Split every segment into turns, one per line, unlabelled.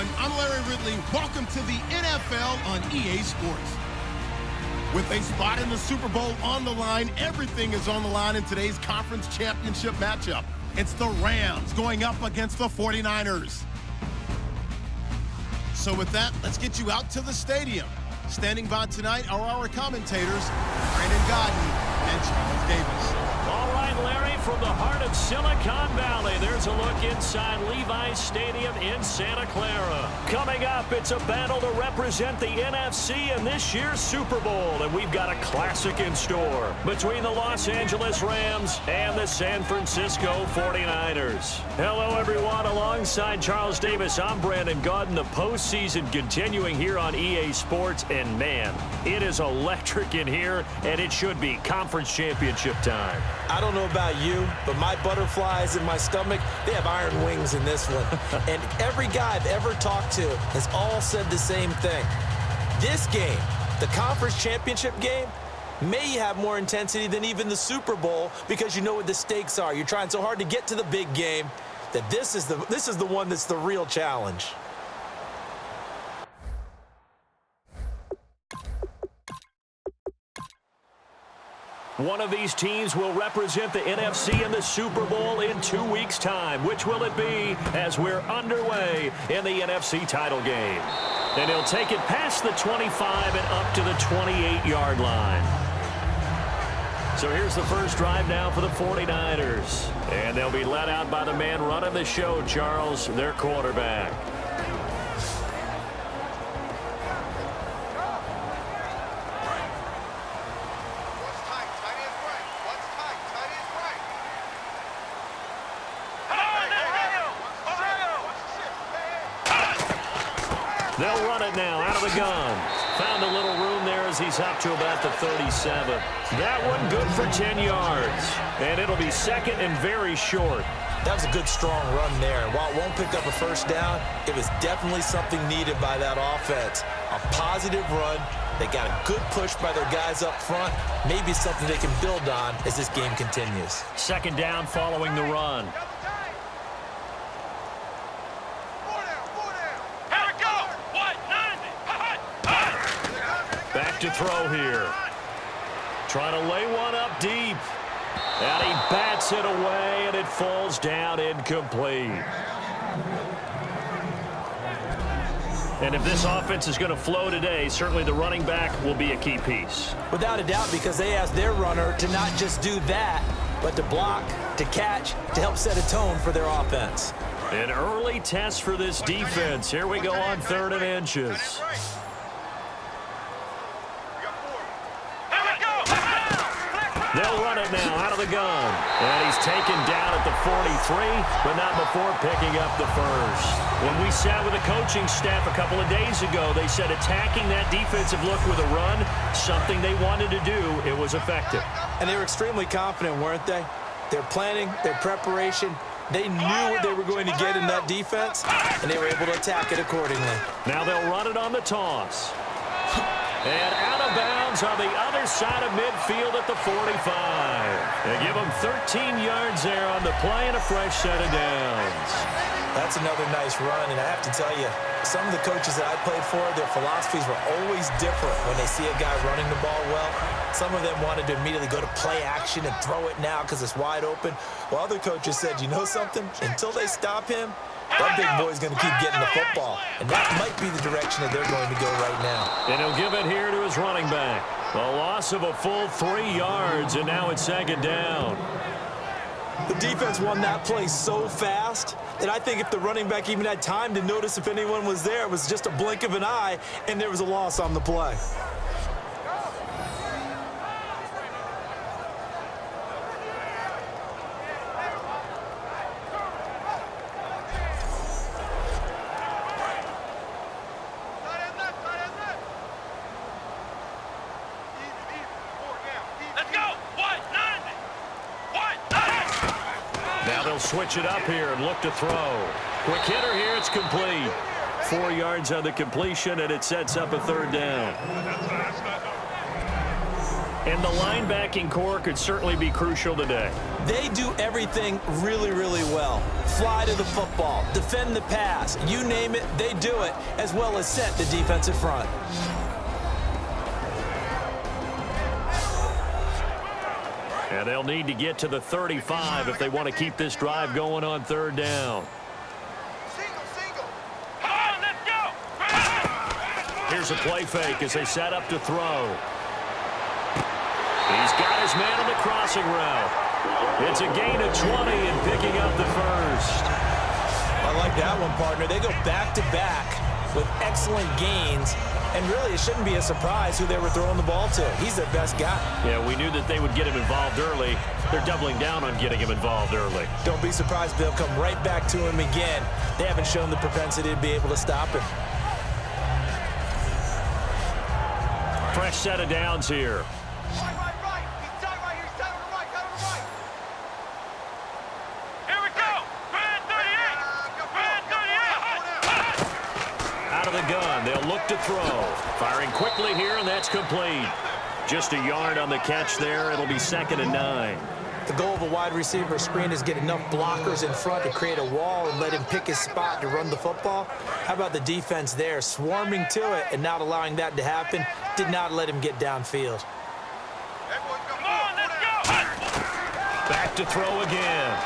everyone. I'm Larry Ridley. Welcome to the NFL on EA Sports. With a spot in the Super Bowl on the line, everything is on the line in today's conference championship matchup. It's the Rams going up against the 49ers. So with that, let's get you out to the stadium. Standing by tonight are our commentators, Brandon Godden and Charles Davis.
All right, Larry, from the heart of Silicon Valley, there's a look inside Levi's Stadium in Santa Clara. Coming up, it's a battle to represent the NFC in this year's Super Bowl, and we've got a classic in store between the Los Angeles Rams and the San Francisco 49ers. Hello, everyone. Alongside Charles Davis, I'm Brandon Godden. The postseason continuing here on EA Sports, and man, it is electric in here, and it should be conference championship time.
I don't know about you, but my butterflies in my stomach, they have iron wings in this one. And every guy I've ever talked to has all said the same thing. This game, the conference championship game, may have more intensity than even the Super Bowl because you know what the stakes are. You're trying so hard to get to the big game that this is the one that's the real challenge.
One of these teams will represent the NFC in the Super Bowl in 2 weeks' time. Which will it be as we're underway in the NFC title game? And he'll take it past the 25 and up to the 28-yard line. So here's the first drive now for the 49ers. And they'll be led out by the man running the show, Charles, their quarterback. They'll run it now out of the gun. Found a little room there as he's up to about the 37. That one good for 10 yards. And it'll be second and very short.
That was a good, strong run there. And while it won't pick up a first down, it was definitely something needed by that offense. A positive run. They got a good push by their guys up front. Maybe something they can build on as this game continues.
Second down following the run. Back to throw here. Trying to lay one up deep. And he bats it away, and it falls down incomplete. And if this offense is going to flow today, certainly the running back will be a key piece.
Without a doubt, because they asked their runner to not just do that, but to block, to catch, to help set a tone for their offense.
An early test for this defense. Here we go on 3rd and inches. They'll run it now out of the gun. And he's taken down at the 43, but not before picking up the first. When we sat with the coaching staff a couple of days ago, they said attacking that defensive look with a run, something they wanted to do, it was effective.
And they were extremely confident, weren't they? Their planning, their preparation, they knew what they were going to get in that defense, and they were able to attack it accordingly.
Now they'll run it on the toss. And out of bounds on the other side of midfield at the 45. They give them 13 yards there on the play and a fresh set of downs.
That's another nice run, and I have to tell you, some of the coaches that I played for, their philosophies were always different when they see a guy running the ball well. Some of them wanted to immediately go to play action and throw it now because it's wide open. While other coaches said, you know something? Until they stop him, that big boy's going to keep getting the football. And that might be the direction that they're going to go right now.
And he'll give it here to his running back. A loss of a full 3 yards, and now it's second down.
The defense won that play so fast that I think if the running back even had time to notice if anyone was there, it was just a blink of an eye, and there was a loss on the play.
Now they'll switch it up here and look to throw. Quick hitter here, it's complete. 4 yards on the completion, and it sets up a 3rd down. And the linebacking core could certainly be crucial today.
They do everything really, really well. Fly to the football, defend the pass, you name it, they do it, as well as set the defensive front.
And they'll need to get to the 35 if they want to keep this drive going on third down. Here's a play fake as they set up to throw. He's got his man on the crossing route. It's a gain of 20 and picking up the first.
I like that one, partner. They go back-to-back with excellent gains, and really it shouldn't be a surprise who they were throwing the ball to. He's their best guy.
Yeah, we knew that they would get him involved early. They're doubling down on getting him involved early.
Don't be surprised they'll come right back to him again. They haven't shown the propensity to be able to stop him.
Fresh set of downs here. Gun. They'll look to throw. Firing quickly here, and that's complete. Just a yard on the catch there. It'll be 2nd and 9.
The goal of a wide receiver screen is get enough blockers in front to create a wall and let him pick his spot to run the football. How about the defense there, swarming to it and not allowing that to happen? Did not let him get downfield.
Come on, let's go!
Back to throw again.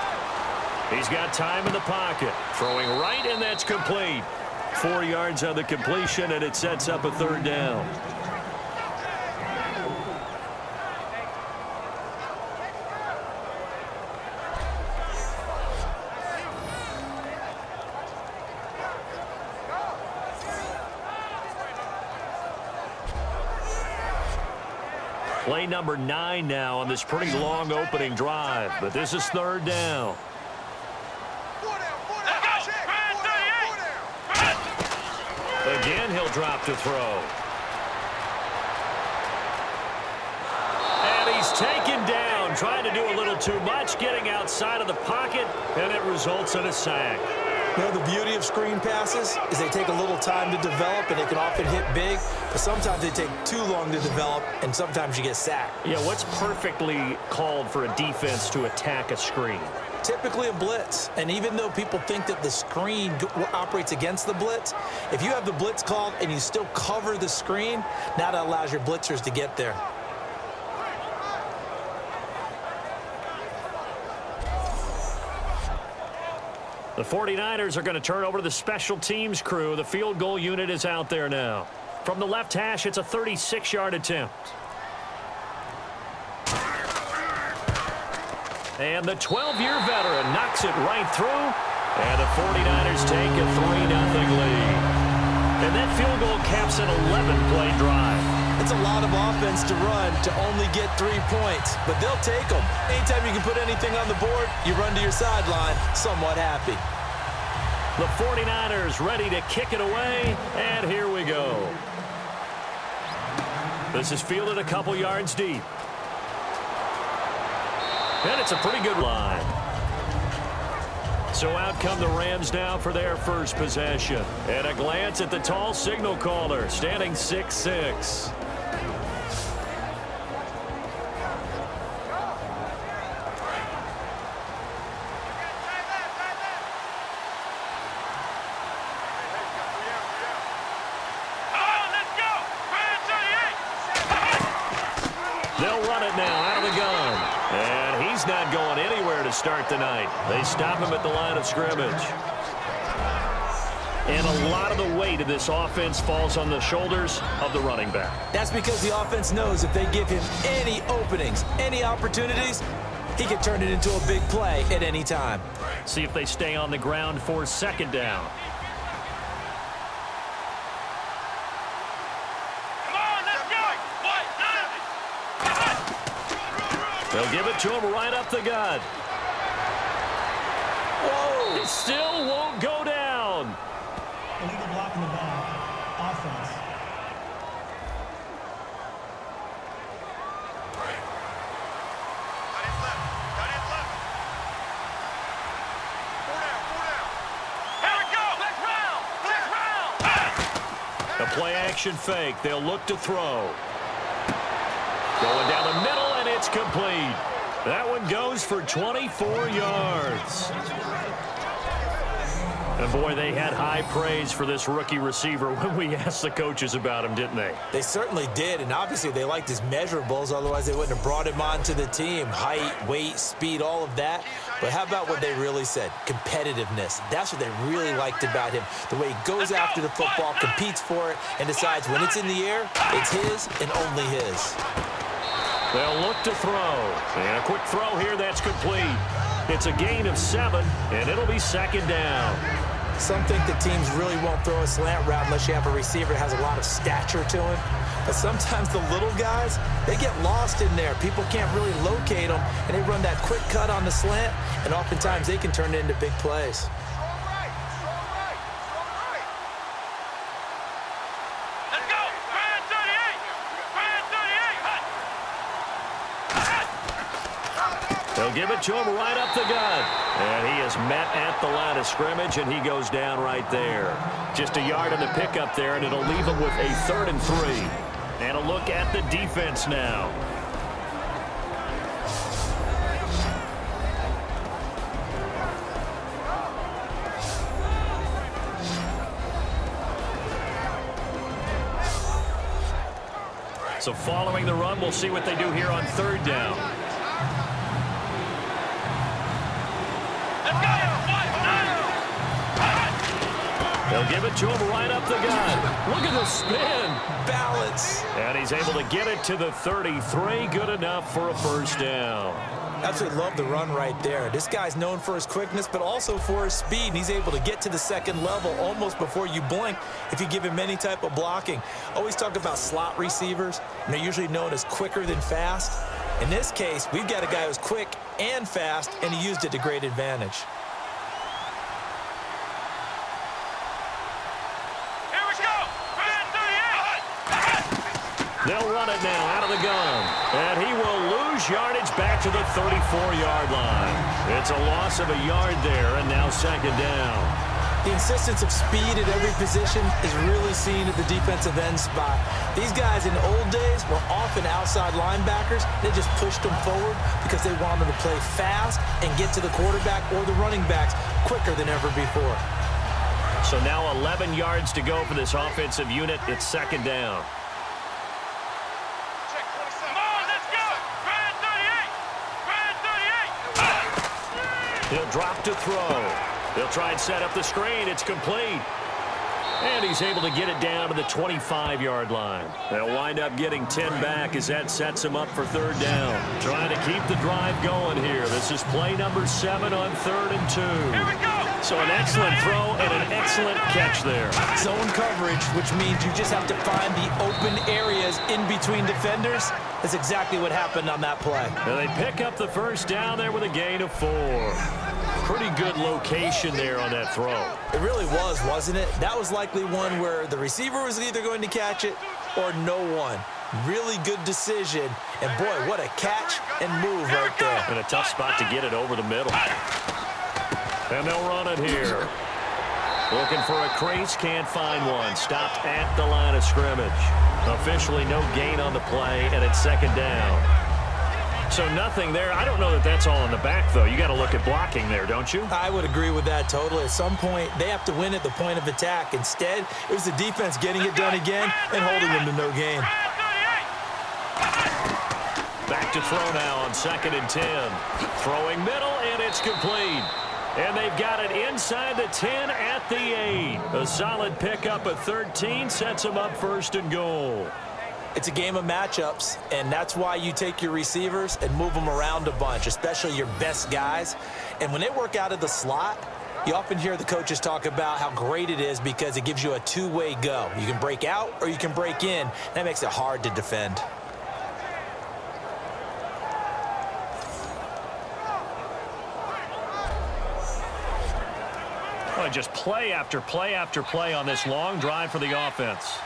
He's got time in the pocket. Throwing right, and that's complete. 4 yards on the completion, and it sets up a 3rd down. Play number 9 now on this pretty long opening drive, but this is 3rd down. Again, he'll drop to throw. And he's taken down, trying to do a little too much, getting outside of the pocket, and it results in a sack.
You know, the beauty of screen passes is they take a little time to develop, and they can often hit big, but sometimes they take too long to develop, and sometimes you get sacked.
Yeah, what's perfectly called for a defense to attack a screen?
Typically a blitz, and even though people think that the screen operates against the blitz, if you have the blitz called and you still cover the screen, now that allows your blitzers to get there.
The 49ers are going to turn over to the special teams crew. The field goal unit is out there now. From the left hash, it's a 36-yard attempt. And the 12-year veteran knocks it right through. And the 49ers take a 3-0 lead. And that field goal caps an 11-play drive.
It's a lot of offense to run to only get 3 points, but they'll take them. Anytime you can put anything on the board, you run to your sideline somewhat happy.
The 49ers ready to kick it away, and here we go. This is fielded a couple yards deep. And it's a pretty good line. So out come the Rams now for their first possession. And a glance at the tall signal caller, standing 6'6". They'll run it now out of the gun. And he's not going anywhere to start the night. They stop him at the line of scrimmage. And a lot of the weight of this offense falls on the shoulders of the running back.
That's because the offense knows if they give him any openings, any opportunities, he can turn it into a big play at any time.
See if they stay on the ground for 2nd down. They'll give it to him right up the gut. Whoa! It still won't go down.
Illegal block in the back. Offense.
Got it left. Four down. Here we go. Flex round.
A play action fake. They'll look to throw. Going down the middle, and it's complete. That one goes for 24 yards. And boy, they had high praise for this rookie receiver when we asked the coaches about him, didn't they?
They certainly did, and obviously they liked his measurables, otherwise they wouldn't have brought him onto the team. Height, weight, speed, all of that. But how about what they really said? Competitiveness. That's what they really liked about him. The way he goes after the football, competes for it, and decides when it's in the air, it's his and only his.
They'll look to throw. And a quick throw here that's complete. It's a gain of 7, and it'll be second down.
Some think that teams really won't throw a slant route unless you have a receiver that has a lot of stature to him. But sometimes the little guys, they get lost in there. People can't really locate them, and they run that quick cut on the slant, and oftentimes they can turn it into big plays.
Let's go. Brand 38. Brand 38.
They'll give it to him right up the gut. And he is met at the line of scrimmage, and he goes down right there. Just a yard on the pickup there, and it'll leave him with a 3rd and 3. And a look at the defense now. So following the run, we'll see what they do here on 3rd down. They'll give it to him right up the gut. Look at the spin.
Balance.
And he's able to get it to the 33. Good enough for a 1st down.
Absolutely love the run right there. This guy's known for his quickness, but also for his speed. And he's able to get to the 2nd level almost before you blink if you give him any type of blocking. Always talk about slot receivers, and they're usually known as quicker than fast. In this case, we've got a guy who's quick and fast, and he used it to great advantage.
They'll run it now out of the gun. And he will lose yardage back to the 34-yard line. It's a loss of a yard there, and now 2nd down.
The insistence of speed at every position is really seen at the defensive end spot. These guys in the old days were often outside linebackers. They just pushed them forward because they wanted to play fast and get to the quarterback or the running backs quicker than ever before.
So now 11 yards to go for this offensive unit. It's 2nd down. He'll drop to throw. They'll try and set up the screen. It's complete. And he's able to get it down to the 25-yard line. They'll wind up getting 10 back as that sets him up for 3rd down. Trying to keep the drive going here. This is play number 7 on 3rd and 2.
Here we go.
So an excellent throw and an excellent catch there.
Zone coverage, which means you just have to find the open areas in between defenders. That's exactly what happened on that play.
And they pick up the 1st down there with a gain of 4. Pretty good location there on that throw.
It really was, wasn't it? That was likely one where the receiver was either going to catch it or no one. Really good decision. And boy, what a catch and move right there.
And a tough spot to get it over the middle. And they'll run it here. Looking for a crease, can't find one. Stopped at the line of scrimmage. Officially no gain on the play, and it's 2nd down. So nothing there. I don't know that that's all in the back, though. You got to look at blocking there, don't you?
I would agree with that totally. At some point, they have to win at the point of attack. Instead, it was the defense getting it done again and holding them to no gain.
Back to throw now on 2nd and 10. Throwing middle, and it's complete. And they've got it inside the 10 at the 8. A solid pickup of 13 sets them up 1st and goal.
It's a game of matchups, and that's why you take your receivers and move them around a bunch, especially your best guys. And when they work out of the slot, you often hear the coaches talk about how great it is because it gives you a two-way go. You can break out or you can break in. That makes it hard to defend.
Well, just play after play after play on this long drive for the offense.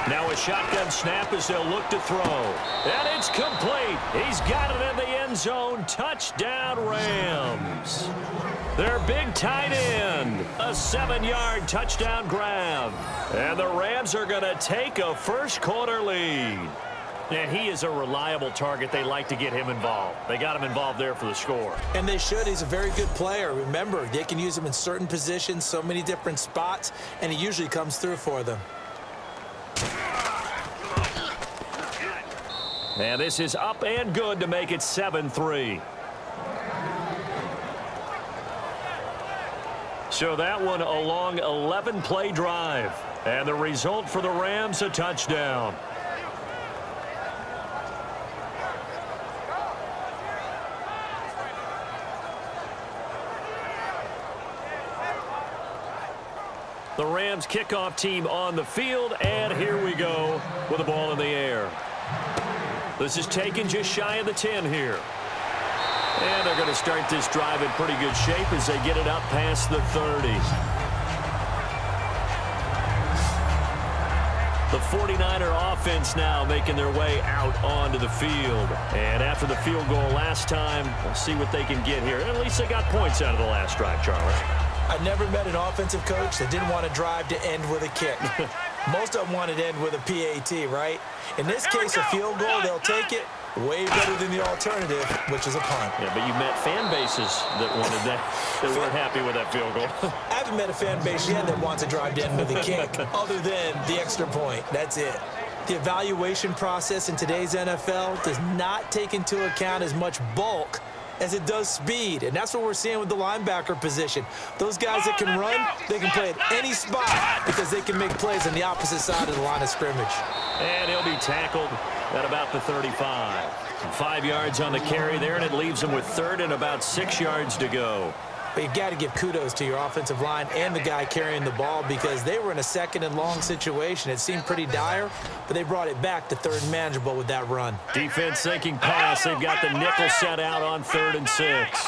Now a shotgun snap as they'll look to throw. And it's complete. He's got it in the end zone. Touchdown, Rams. Their big tight end. A 7-yard touchdown grab. And the Rams are going to take a first-quarter lead. And he is a reliable target. They like to get him involved. They got him involved there for the score.
And they should. He's a very good player. Remember, they can use him in certain positions, so many different spots, and he usually comes through for them.
And this is up and good to make it 7-3. So that one a long 11-play drive. And the result for the Rams, a touchdown. The Rams kickoff team on the field, and here we go with the ball in the air. This is taken just shy of the 10 here. And they're going to start this drive in pretty good shape as they get it up past the 30. The 49er offense now making their way out onto the field. And after the field goal last time, we'll see what they can get here. At least they got points out of the last drive, Charlie.
I never met an offensive coach that didn't want to drive to end with a kick. Most of them wanted to end with a PAT, right? In this case, a field goal, they'll take it. Way better than the alternative, which is a punt.
Yeah, but you met fan bases that wanted that, that weren't happy with that field goal.
I haven't met a fan base yet that wants to drive to end with a kick, other than the extra point. That's it. The evaluation process in today's NFL does not take into account as much bulk as it does speed, and that's what we're seeing with the linebacker position. Those guys that can run, they can play at any spot because they can make plays on the opposite side of the line of scrimmage.
And he'll be tackled at about the 35. 5 yards on the carry there, and it leaves him with third and about 6 yards to go.
But you got to give kudos to your offensive line and the guy carrying the ball because they were in a second and long situation. It seemed pretty dire, but they brought it back to third and manageable with that run.
Defense thinking pass. They've got the nickel set out on 3rd and 6.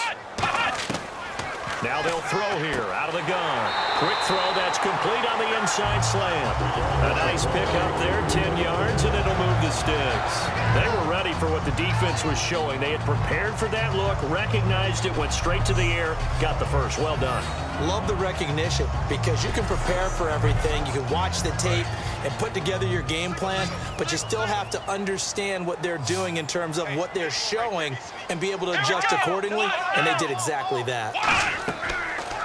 Now they'll throw here out of the gun. Quick throw that's complete on the inside slant. A nice pick up there, 10 yards, and it'll move the sticks. They were ready for what the defense was showing. They had prepared for that look, recognized it, went straight to the air, got the first. Well done.
Love the recognition because you can prepare for everything. You can watch the tape and put together your game plan, but you still have to understand what they're doing in terms of what they're showing and be able to adjust accordingly, and they did exactly that.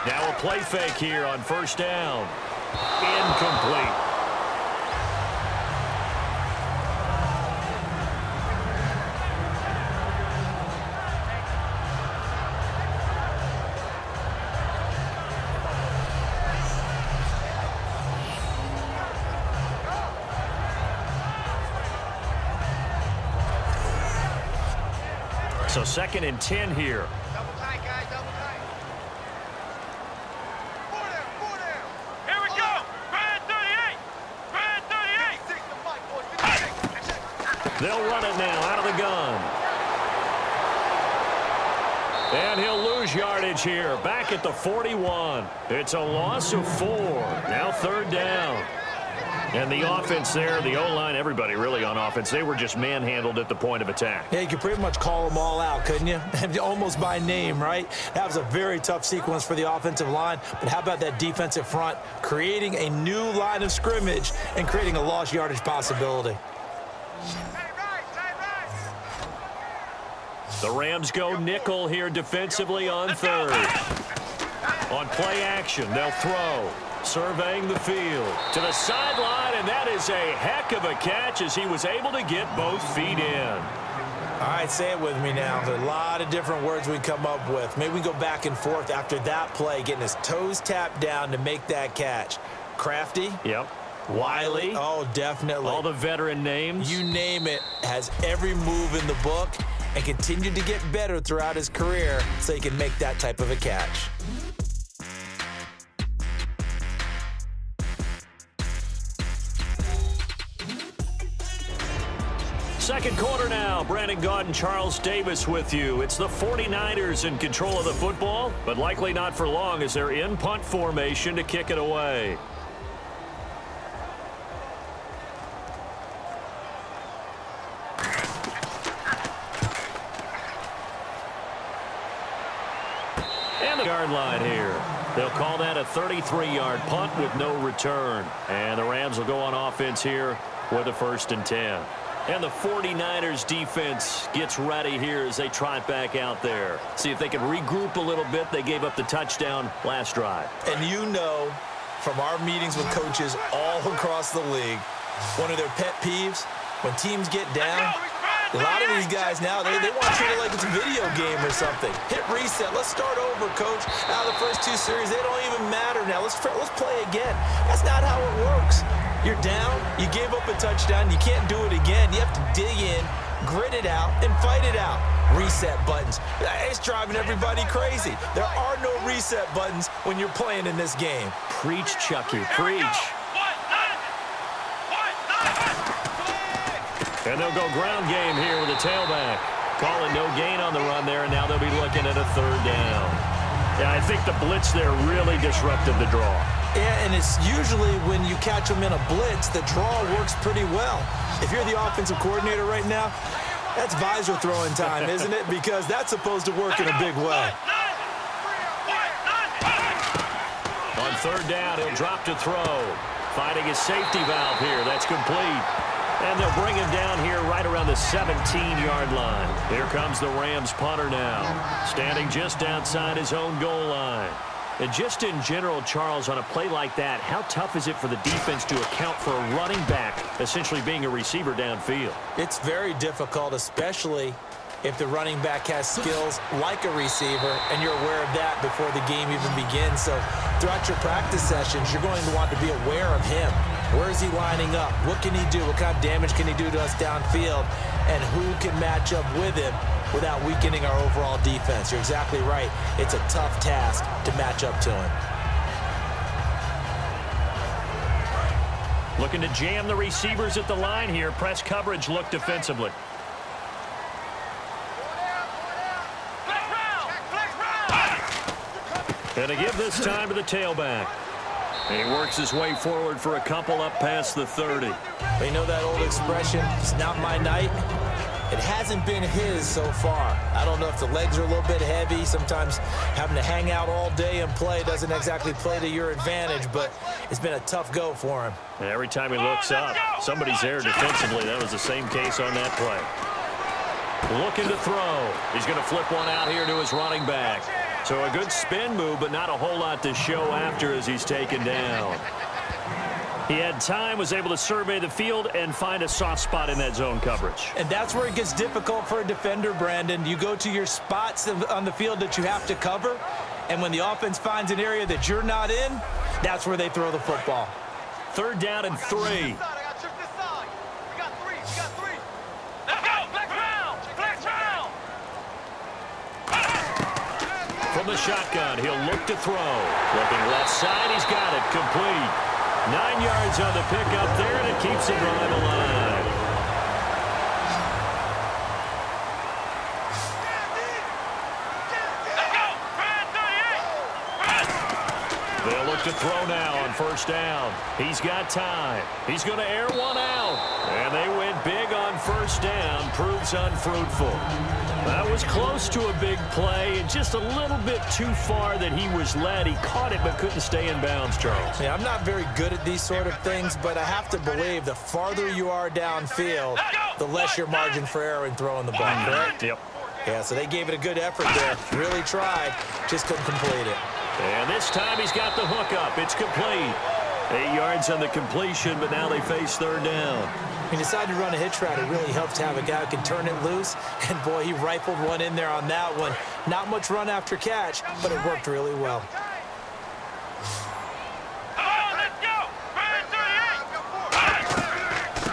Now a play fake here on 1st down. Incomplete. So 2nd and 10 here.
Double tight, guys, double tight. 4 down. Here we go. Brand 38. Brand 38.
They'll run it now out of the gun. And he'll lose yardage here. Back at the 41. It's a loss of 4. Now 3rd down. And the offense there, the O-line, everybody really on offense, they were just manhandled at the point of attack.
Yeah, you could pretty much call them all out, couldn't you? Almost by name, right? That was a very tough sequence for the offensive line. But how about that defensive front creating a new line of scrimmage and creating a lost yardage possibility?
The Rams go nickel here defensively on 3rd. On play action, they'll throw. Surveying the field to the sideline, and that is a heck of a catch as he was able to get both feet in.
All right, say it with me now. There's a lot of different words we come up with. Maybe we go back and forth after that play, getting his toes tapped down to make that catch. Crafty?
Yep. Wiley?
Oh, definitely.
All the veteran names?
You name it. Has every move in the book and continued to get better throughout his career so he can make that type of a catch.
Second quarter now. Brandon Gaudin and Charles Davis with you. It's the 49ers in control of the football, but likely not for long as they're in punt formation to kick it away. And the yard line here. They'll call that a 33-yard punt with no return. And the Rams will go on offense here with a 1st and 10. And the 49ers defense gets ready here as they trot back out there. See if they can regroup a little bit. They gave up the touchdown last drive.
And you know from our meetings with coaches all across the league, one of their pet peeves, when teams get down, a lot of these guys now, they want to treat it like it's a video game or something. Hit reset. Let's start over, coach. Out of the first 2 series, they don't even matter now. Let's play again. That's not how it works. You're down. You gave up a touchdown. You can't do it again. You have to dig in, grit it out, and fight it out. Reset buttons. It's driving everybody crazy. There are no reset buttons when you're playing in this game.
Preach, Chucky. Preach. And they'll go ground game here with a tailback. Calling no gain on the run there, and now they'll be looking at a 3rd down. Yeah, I think the blitz there really disrupted the draw.
Yeah, and it's usually when you catch them in a blitz, the draw works pretty well. If you're the offensive coordinator right now, that's visor throwing time, isn't it? Because that's supposed to work in a big way.
On 3rd down, he'll drop to throw. Finding his safety valve here. That's complete. And they'll bring him down here right around the 17-yard line. Here comes the Rams punter now, standing just outside his own goal line. And just in general, Charles, on a play like that, how tough is it for the defense to account for a running back essentially being a receiver downfield?
It's very difficult, especially if the running back has skills like a receiver, and you're aware of that before the game even begins. So throughout your practice sessions, you're going to want to be aware of him. Where is he lining up? What can he do? What kind of damage can he do to us downfield? And who can match up with him without weakening our overall defense? You're exactly right. It's a tough task to match up to him.
Looking to jam the receivers at the line here. Press coverage look defensively. And to give this time to the tailback. And he works his way forward for a couple up past the 30.
You know that old expression, it's not my night? It hasn't been his so far. I don't know if the legs are a little bit heavy. Sometimes having to hang out all day and play doesn't exactly play to your advantage, but it's been a tough go for him.
And every time he looks up, somebody's there defensively. That was the same case on that play. Looking to throw. He's going to flip one out here to his running back. So a good spin move, but not a whole lot to show after as he's taken down. He had time, was able to survey the field and find a soft spot in that zone coverage.
And that's where it gets difficult for a defender, Brandon. You go to your spots on the field that you have to cover, and when the offense finds an area that you're not in, that's where they throw the football.
3rd down and 3. From the shotgun, he'll look to throw. Looking left side, he's got it. Complete. 9 yards on the pickup there, and it keeps the drive alive. They'll look to throw now on 1st down. He's got time. He's going to air one out. And they went big on 1st down. Proves unfruitful. That was close to a big play and just a little bit too far that he was led. He caught it but couldn't stay in bounds, Charles.
Yeah, I'm not very good at these sort of things, but I have to believe the farther you are downfield, the less your margin for error in throwing the ball, correct?
Yep.
Yeah, so they gave it a good effort there. Really tried, just couldn't complete it.
And this time he's got the hook up. It's complete. 8 yards on the completion, but now they face 3rd down.
He decided to run a hitch route. It really helps to have a guy who can turn it loose. And, boy, he rifled one in there on that one. Not much run after catch, but it worked really well.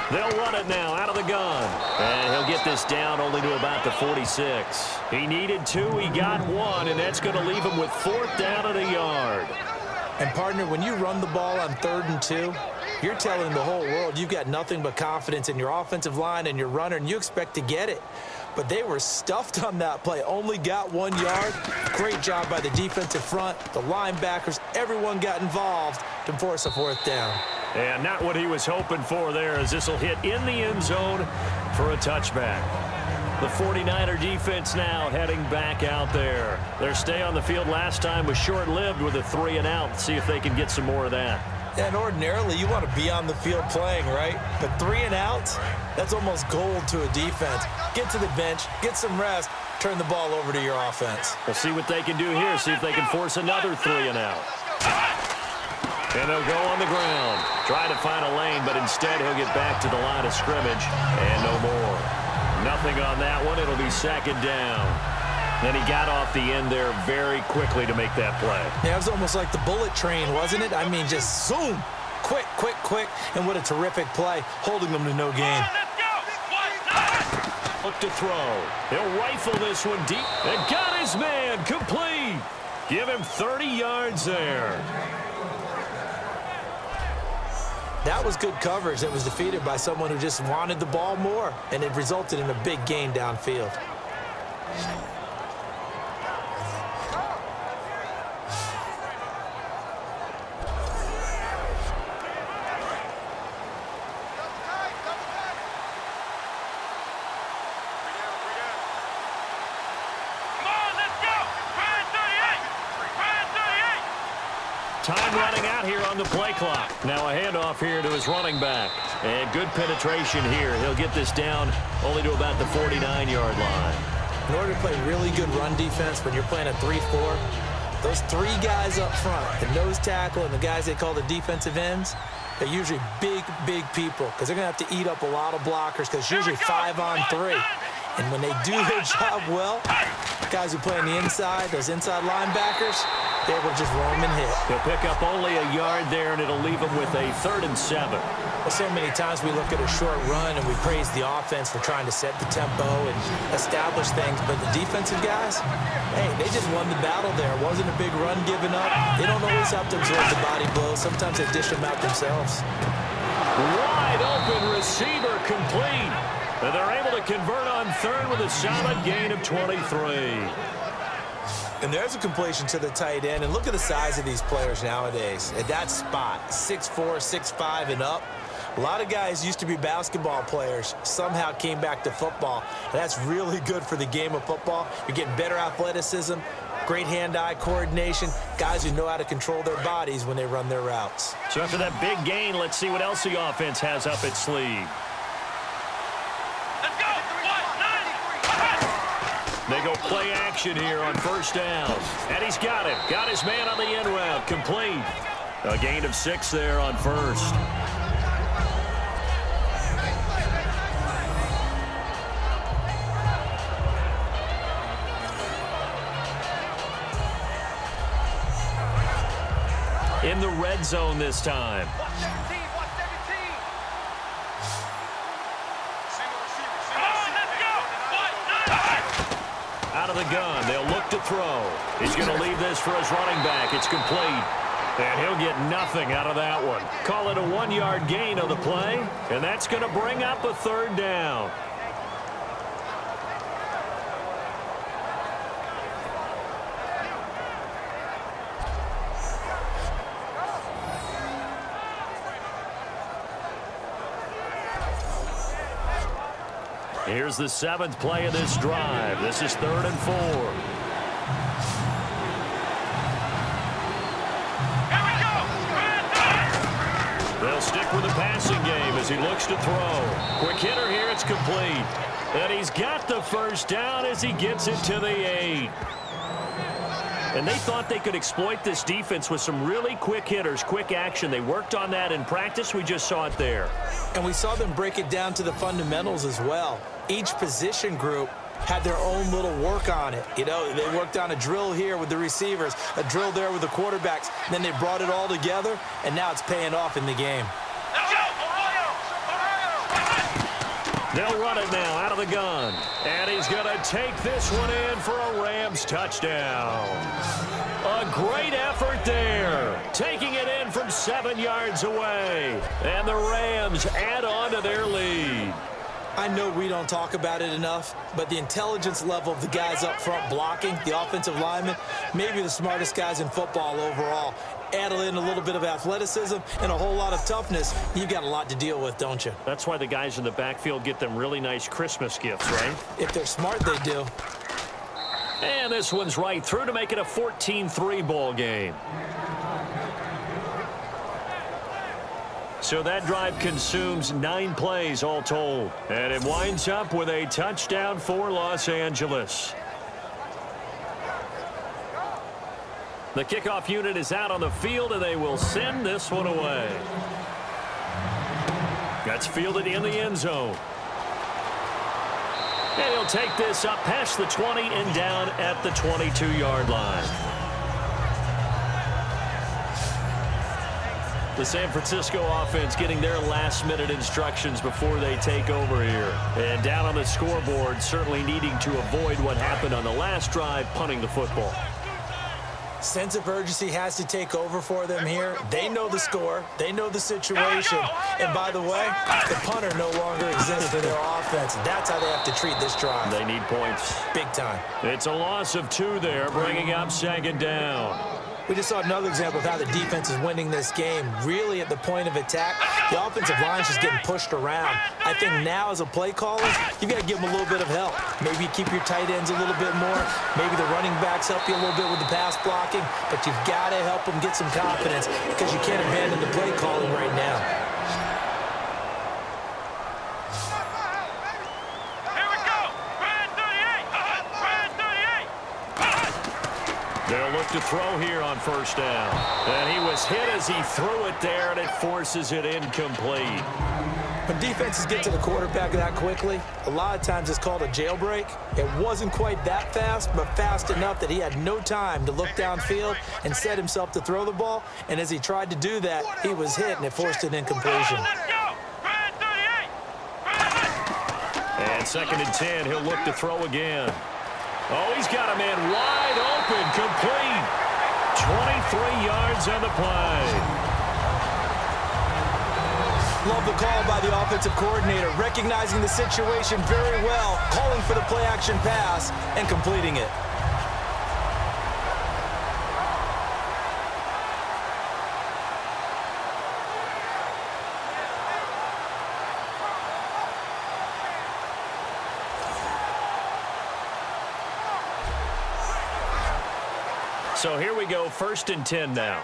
They'll run it now out of the gun. And he'll get this down only to about the 46. He needed 2. He got 1, and that's going to leave him with 4th down and a yard.
And, partner, when you run the ball on 3rd and 2, you're telling the whole world you've got nothing but confidence in your offensive line and your runner, and you expect to get it. But they were stuffed on that play, only got 1 yard. Great job by the defensive front, the linebackers, everyone got involved to force a 4th down.
And not what he was hoping for there, as this will hit in the end zone for a touchback. The 49er defense now heading back out there. Their stay on the field last time was short-lived with a 3-and-out. See if they can get some more of that.
And ordinarily, you want to be on the field playing, right? But 3-and-outs, that's almost gold to a defense. Get to the bench, get some rest, turn the ball over to your offense.
We'll see what they can do here, see if they can force another 3-and-out. And they'll go on the ground. Try to find a lane, but instead he'll get back to the line of scrimmage. And no more. Nothing on that one. It'll be second down. And he got off the end there very quickly to make that play.
Yeah, it was almost like the bullet train, wasn't it? I mean, just zoom. Quick, quick, quick. And what a terrific play, holding them to no gain.
Look to throw. He'll rifle this one deep. And got his man complete. Give him 30 yards there.
That was good coverage that was defeated by someone who just wanted the ball more, and it resulted in a big gain downfield.
Time running out here on the play clock. Now a handoff here to his running back. And good penetration here. He'll get this down only to about the 49-yard line.
In order to play really good run defense when you're playing a 3-4, those three guys up front, the nose tackle and the guys they call the defensive ends, they're usually big, big people because they're going to have to eat up a lot of blockers because it's usually 5-on-3. And when they do their job well, guys who play on the inside, those inside linebackers, they're able to just roam and hit.
He'll pick up only a yard there, and it'll leave him with a 3rd and 7.
Well, so many times we look at a short run and we praise the offense for trying to set the tempo and establish things, but the defensive guys, hey, they just won the battle there. It wasn't a big run given up. They don't always have to absorb the body blows. Sometimes they dish them out themselves.
Wide open receiver complete. And they're able to convert on 3rd with a solid gain of 23.
And there's a completion to the tight end. And look at the size of these players nowadays. At that spot, 6'4", 6'5", and up. A lot of guys used to be basketball players, somehow came back to football. And that's really good for the game of football. You're getting better athleticism, great hand-eye coordination, guys who know how to control their bodies when they run their routes.
So after that big gain, let's see what else the offense has up its sleeve. They go play action here on 1st down. And he's got it. Got his man on the end route. Complete. A gain of 6 there on 1st. In the red zone this time. Out of the gun. They'll look to throw. He's going to leave this for his running back. It's complete. And he'll get nothing out of that one. Call it a 1-yard gain of the play. And that's going to bring up a 3rd down. Here's the 7th play of this drive. This is 3rd and 4. They'll stick with the passing game as he looks to throw. Quick hitter here. It's complete. And he's got the 1st down as he gets it to the 8. And they thought they could exploit this defense with some really quick hitters, quick action. They worked on that in practice. We just saw it there.
And we saw them break it down to the fundamentals as well. Each position group had their own little work on it. You know, they worked on a drill here with the receivers, a drill there with the quarterbacks. Then they brought it all together, and now it's paying off in the game.
They'll run it now out of the gun. And he's going to take this one in for a Rams touchdown. A great effort there. Taking it in from 7 yards away. And the Rams add on to their lead.
I know we don't talk about it enough, but the intelligence level of the guys up front blocking, the offensive linemen, maybe the smartest guys in football overall. Add in a little bit of athleticism and a whole lot of toughness, you've got a lot to deal with, don't you?
That's why the guys in the backfield get them really nice Christmas gifts, right?
If they're smart, they do.
And this one's right through to make it a 14-3 ball game. So that drive consumes 9 plays all told. And it winds up with a touchdown for Los Angeles. The kickoff unit is out on the field, and they will send this one away. That's fielded in the end zone. And he'll take this up past the 20 and down at the 22-yard line. The San Francisco offense getting their last-minute instructions before they take over here. And down on the scoreboard, certainly needing to avoid what happened on the last drive, punting the football.
Sense of urgency has to take over for them here. They know the score. They know the situation. And by the way, the punter no longer exists for their offense. That's how they have to treat this drive.
They need points.
Big time.
It's a loss of 2 there, bringing up 2nd down.
We just saw another example of how the defense is winning this game. Really at the point of attack, the offensive line is just getting pushed around. I think now as a play caller, you've got to give them a little bit of help. Maybe keep your tight ends a little bit more. Maybe the running backs help you a little bit with the pass blocking. But you've got to help them get some confidence because you can't abandon the play calling right now.
They'll look to throw here on 1st down. And he was hit as he threw it there, and it forces it incomplete.
When defenses get to the quarterback that quickly, a lot of times it's called a jailbreak. It wasn't quite that fast, but fast enough that he had no time to look downfield and set himself to throw the ball. And as he tried to do that, he was hit, and it forced an incompletion.
And 2nd and 10, he'll look to throw again. Oh, he's got a man wide open, complete. 23 yards on the play.
Love the call by the offensive coordinator, recognizing the situation very well, calling for the play-action pass, and completing it.
So here we go, 1st and 10 now.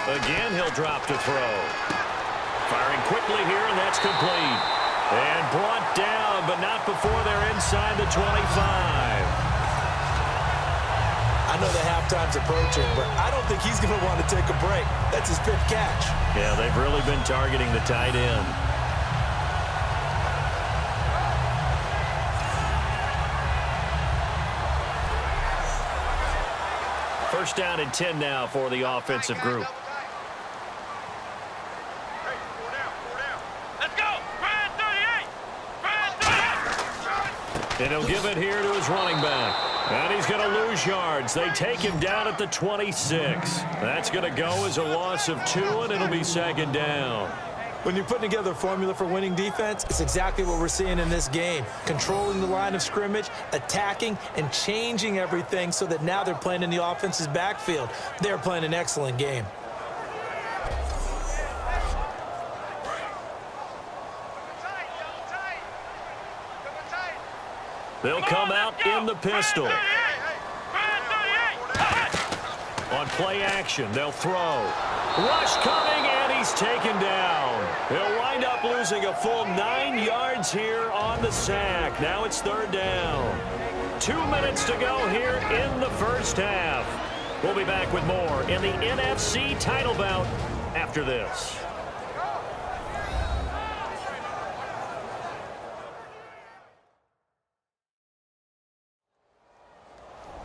Again, he'll drop to throw. Firing quickly here, and that's complete. And brought down, but not before they're inside the 25.
I know the halftime's approaching, but I don't think he's going to want to take a break. That's his 5th catch.
Yeah, they've really been targeting the tight end. First down and 10 now for the offensive group.
Let's go!
And he'll give it here to his running back. And he's going to lose yards. They take him down at the 26. That's going to go as a loss of 2, and it'll be 2nd down.
When you're putting together a formula for winning defense, it's exactly what we're seeing in this game. Controlling the line of scrimmage, attacking, and changing everything so that now they're playing in the offense's backfield. They're playing an excellent game.
They'll come out in the pistol. On play action, they'll throw. Rush coming, and he's taken down. He'll wind up losing a full 9 yards here on the sack. Now it's 3rd down. 2 minutes to go here in the first half. We'll be back with more in the NFC title bout after this.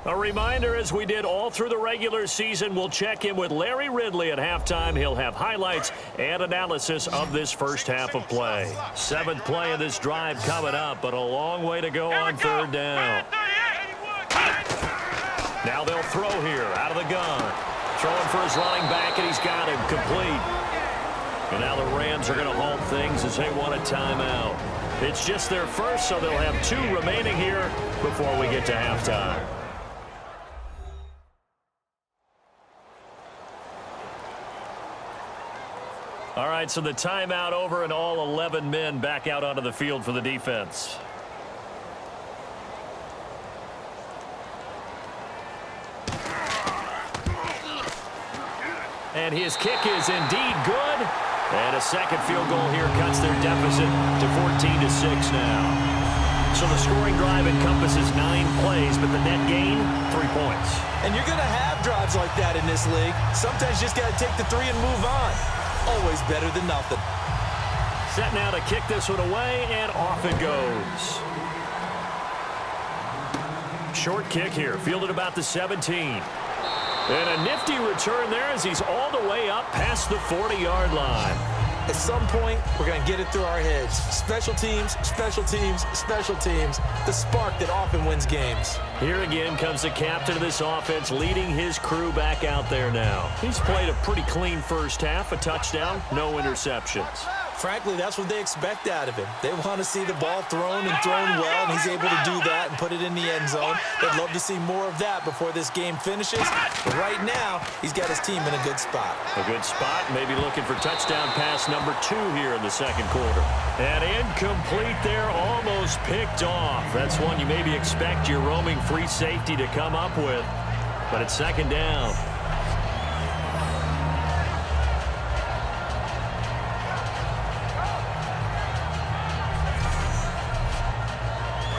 A reminder, as we did all through the regular season, we'll check in with Larry Ridley at halftime. He'll have highlights and analysis of this first half of play. 7th play of this drive coming up, but a long way to go on 3rd down. Now they'll throw here out of the gun. Throwing for his running back, and he's got him complete. And now the Rams are going to halt things as they want a timeout. It's just their first, so they'll have 2 remaining here before we get to halftime. All right, so the timeout over and all 11 men back out onto the field for the defense. And his kick is indeed good. And a second field goal here cuts their deficit to 14-6 now. So the scoring drive encompasses 9 plays, but the net gain, 3 points.
And you're going to have drives like that in this league. Sometimes you just got to take the 3 and move on. Always better than nothing.
Set now to kick this one away, and off it goes. Short kick here, fielded about the 17. And a nifty return there as he's all the way up past the 40-yard line.
At some point, we're going to get it through our heads. Special teams, special teams, special teams. The spark that often wins games.
Here again comes the captain of this offense leading his crew back out there now. He's played a pretty clean first half, a touchdown, no interceptions.
Frankly, that's what they expect out of him. They want to see the ball thrown and thrown well, and he's able to do that and put it in the end zone. They'd love to see more of that before this game finishes. But right now, he's got his team in a good spot.
A good spot, maybe looking for touchdown pass number 2 here in the second quarter. And incomplete there, almost picked off. That's one you maybe expect your roaming free safety to come up with. But it's second down.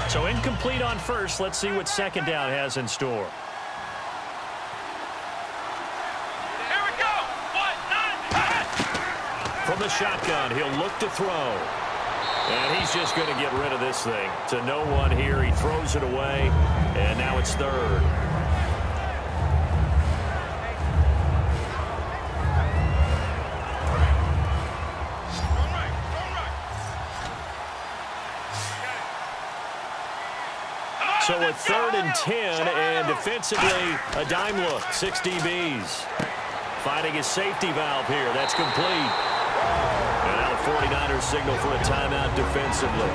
So incomplete on first. Let's see what second down has in store.
Here we go.
From the shotgun, he'll look to throw. And he's just going to get rid of this thing. To no one here. He throws it away. And now it's third. So a 3rd and 10, and defensively, a dime look, 6 DBs. Finding his safety valve here. That's complete. And now the 49ers signal for a timeout defensively.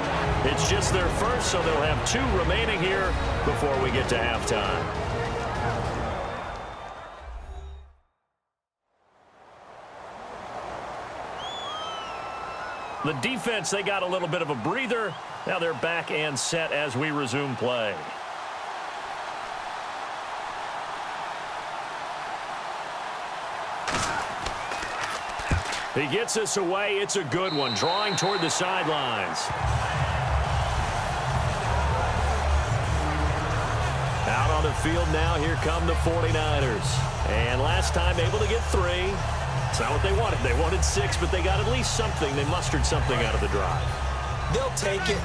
It's just their first, so they'll have 2 remaining here before we get to halftime. The defense, they got a little bit of a breather. Now they're back and set as we resume play. He gets this away. It's a good one. Drawing toward the sidelines. Out on the field now. Here come the 49ers. And last time able to get 3. It's not what they wanted. They wanted 6, but they got at least something. They mustered something out of the drive.
They'll take it.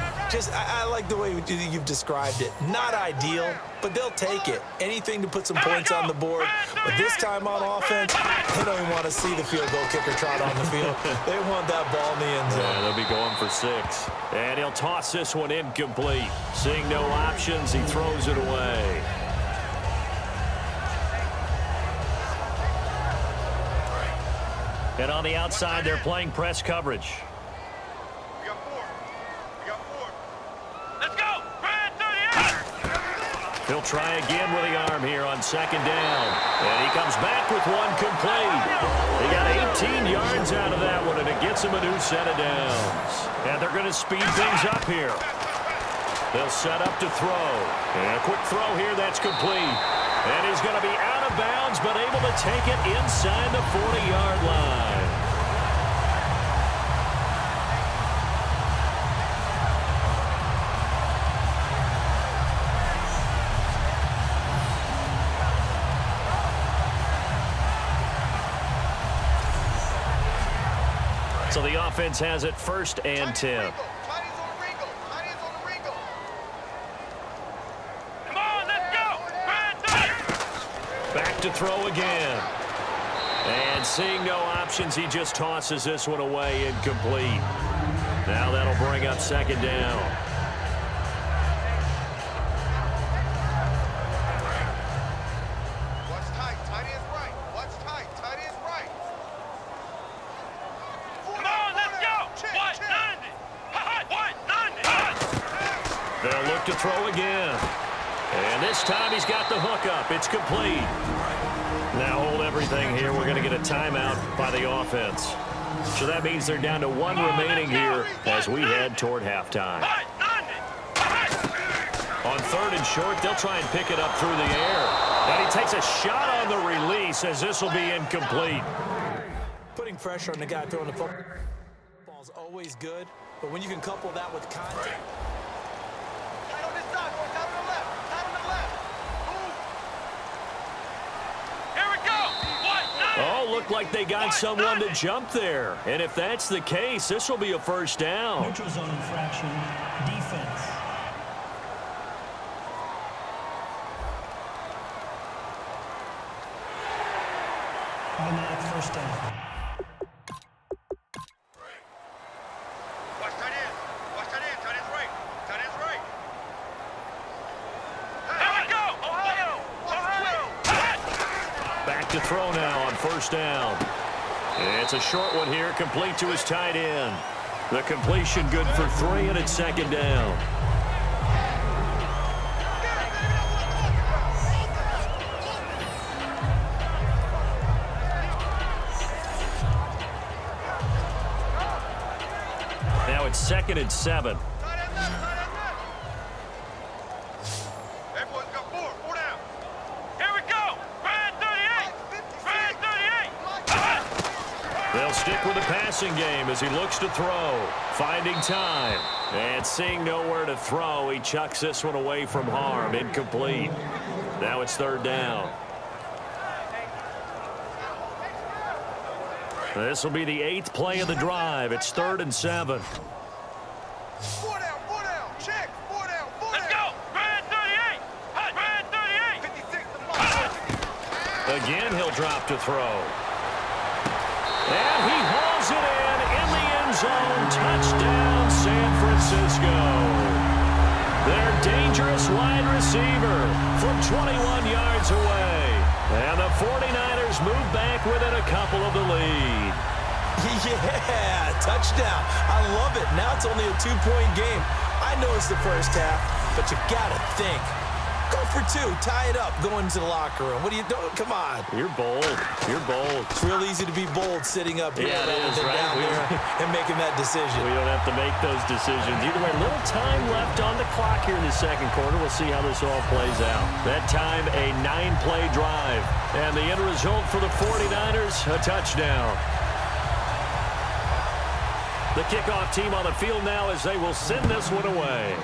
I like the way you've described it. Not ideal, but they'll take it. Anything to put some points on the board. But this time on offense, they don't even want to see the field goal kicker trot on the field. They want that ball in the end zone.
Yeah, they'll be going for 6. And he'll toss this one incomplete. Seeing no options, he throws it away. And on the outside, they're playing press coverage.
We got 4. We got 4. Let's go. Brad, 38.
He'll try again with the arm here on second down. And he comes back with one complete. He got 18 yards out of that one, and it gets him a new set of downs. And they're going to speed things up here. They'll set up to throw. And a quick throw here, that's complete. And he's going to be out of bounds, but able to take it inside the 40-yard line. So the offense has it 1st and 10. Back to throw again. And seeing no options, he just tosses this one away incomplete. Now that'll bring up second down.
Watch tight. Tight end's right. Watch
They'll look to throw again. And this time he's got the hook up. It's complete. Now hold everything here. We're going to get a timeout by the offense. So that means they're down to one remaining here as we head toward halftime. On 3rd and short, they'll try and pick it up through the air. And he takes a shot on the release as this will be incomplete.
Putting pressure on the guy throwing the football is always good, but when you can couple that with contact.
Tight on this side, boys. Tight on the left. Tight on the left. Move. Here we go.
Oh, looked like they got someone to jump there. And if that's the case, this will be a first down.
Neutral zone infraction, defense. Automatic first down.
Watch tight end. Watch tight end. Tight end's right. Tight end's right. Here we go. Ohio.
Back to throw now on first down. It's a short one here, complete to his tight end. The completion good for 3, and it's 2nd down. Now it's 2nd and 7.
Everyone's got 4 down. Here we go. Brad 38. Brad 38.
They'll stick with the passing game as he looks to throw. Finding time. And seeing nowhere to throw, he chucks this one away from harm. Incomplete. Now it's 3rd down. This will be the 8th play of the drive. It's 3rd and 7.
4 down. Check. 4 down. Let's go. Brad 38. Brad 38. 56 to 5.
Again, he'll drop to throw. And he hauls it in the end zone. Touchdown, San Francisco. Their dangerous wide receiver from 21 yards away. And the 49ers move back within a couple of the lead.
Yeah, touchdown. I love it. Now it's only a 2-point game. I know it's the first half, but you got to think. Go for 2. Tie it up. Go into the locker room. What are you doing? Come on.
You're bold. You're bold.
It's real easy to be bold sitting up here
Yeah, it
rather
is,
than
right?
down there and making that decision.
We don't have to make those decisions. Either way, a little time left on the clock here in the 2nd quarter. We'll see how this all plays out. That time, a 9-play drive. And the end result for the 49ers, a touchdown. The kickoff team on the field now as they will send this one away.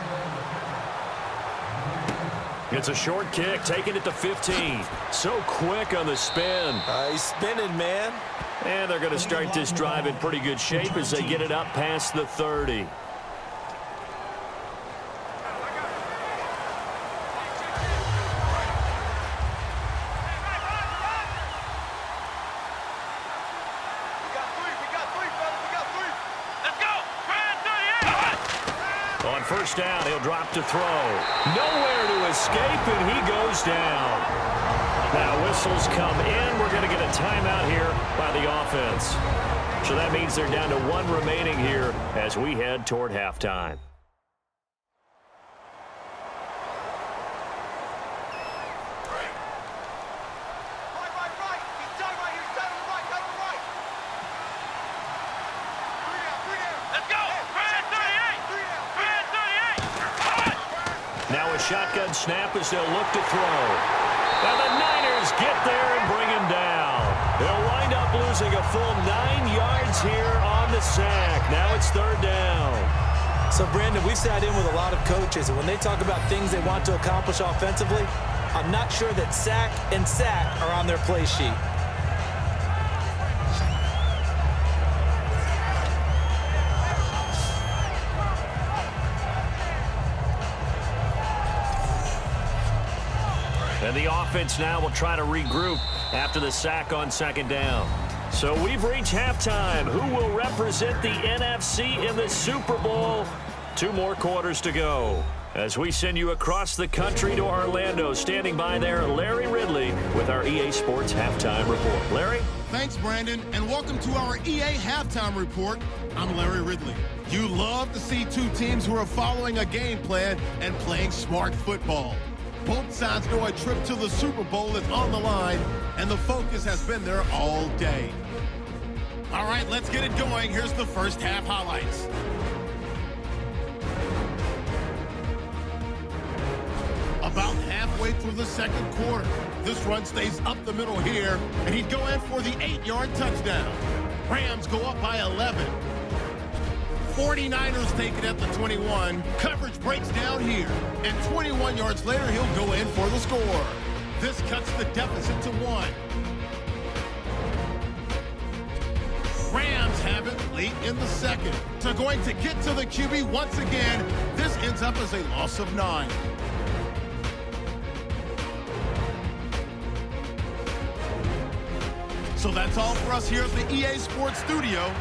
It's a short kick, taking it to 15. So quick on the spin.
He's spinning, man.
And they're going to start this drive in pretty good shape as they get it up past the 30. On first down, he'll drop to throw. Nowhere to escape, and he goes down. Now whistles come in. We're going to get a timeout here by the offense. So that means they're down to 1 remaining here as we head toward halftime. Now a shotgun snap as they'll look to throw. And the Niners get there and bring him down. They'll wind up losing a full 9 yards here on the sack. Now it's 3rd down.
So, Brandon, we sat in with a lot of coaches, and when they talk about things they want to accomplish offensively, I'm not sure that sack and sack are on their play sheet.
And the offense now will try to regroup after the sack on 2nd down. So we've reached halftime. Who will represent the NFC in the Super Bowl? 2 more quarters to go. As we send you across the country to Orlando, standing by there, Larry Ridley with our EA Sports Halftime Report. Larry?
Thanks, Brandon, and welcome to our EA Halftime Report. I'm Larry Ridley. You love love to see two teams who are following a game plan and playing smart football. Both sides know a trip to the Super Bowl is on the line, and the focus has been there all day. All right, let's get it going. Here's the first half highlights. About halfway through the second quarter, this run stays up the middle here, and he'd go in for the 8-yard touchdown. Rams go up by 11. 49ers take it at the 21. Coverage breaks down here, and 21 yards later, he'll go in for the score. This cuts the deficit to 1. Rams have it late in the second. So going to get to the QB once again. This ends up as a loss of 9. So that's all for us here at the EA Sports Studio.